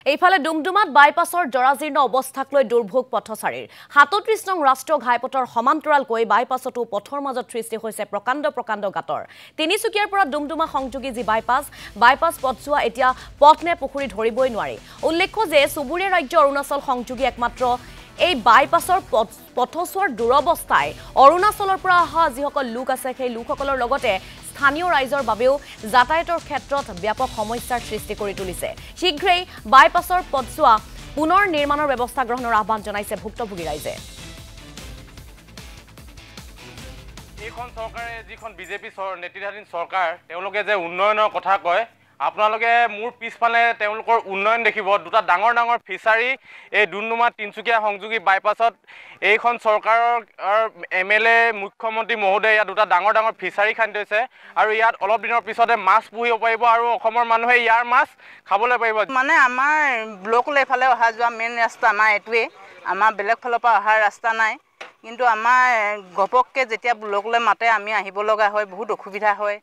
এইফালে ডুমডুমাত বাইপাছৰ জৰাজীৰ্ণ অৱস্থাক লৈ দুৰ্ভোগ পথচাৰীৰ ৩৭ নং ৰাষ্ট্ৰীয় ঘাইপথৰ সমান্তৰালকৈ বাইপাছতো পথৰ মাজত সৃষ্টি হৈছে প্ৰকাণ্ড গাঁতৰ তিনিচুকীয়াৰ পৰা ডুমডুমা সংযোগী যি বাইপাছ পথছোৱা এতিয়া পথ নে পুখুৰী ধৰিবই নোৱাৰি উল্লেখ্য যে চুবুৰীয়া ৰাজ্য অৰুণাচল সংযোগী একমাত্ৰ এই বাইপাছৰ পথছোৱাৰ দুৰৱস্থাই অৰুণাচলৰ পৰা অহা যিসকল লোক আছে সেই লোকসকলৰ লগতে স্থানীয় ৰাইজৰ বাবেও যাতায়াতৰ ক্ষেত্ৰত ব্যাপক সমস্যাৰ সৃষ্টি কৰি তুলিছে শীঘ্ৰেই বাইপাছৰ পথছোৱা পুনৰ নিৰ্মাণৰ ব্যৱস্থা গ্ৰহণৰ আহ্বান জনাইছে ভুক্তভোগী ৰাইজে এইখন চৰকাৰে যিখন বিজেপি নেতৃত্বাধীন চৰকাৰ তেওঁলোকে যে উন্নয়নৰ কথা কয় আপোনালোকে মোৰ পিছফালে তেওঁলোকৰ উন্নয়ন দেখিব দুটা ডাঙৰ ফিচাৰী এই ডুমডুমা তিনচুকীয়া সংযোগী বাইপাছত এইখন চৰকাৰৰ এমএলএ মুখ্যমন্ত্ৰী মহোদয় ইয়াত দুটা ডাঙৰ ফিচাৰী খান্দি থৈছে আৰু ইয়াত অলপ দিনৰ পিছতে মাছ পুহিব পাৰিব আৰু অসমৰ মানুহে ইয়াৰ মাছ খাবলৈ পাৰিব মানে আমাৰ ব্লকলৈ এফালে অহা যোৱা মেইন ৰাস্তা আমাৰ এইটোৱে আমাৰ বেলেগ ফালৰ পৰা অহাৰ ৰাস্তা নাই কিন্তু আমাৰ গপককে যেতিয়া ব্লকলৈ মাতে আমি আহিব লগা হয় বহুত অসুবিধা হয়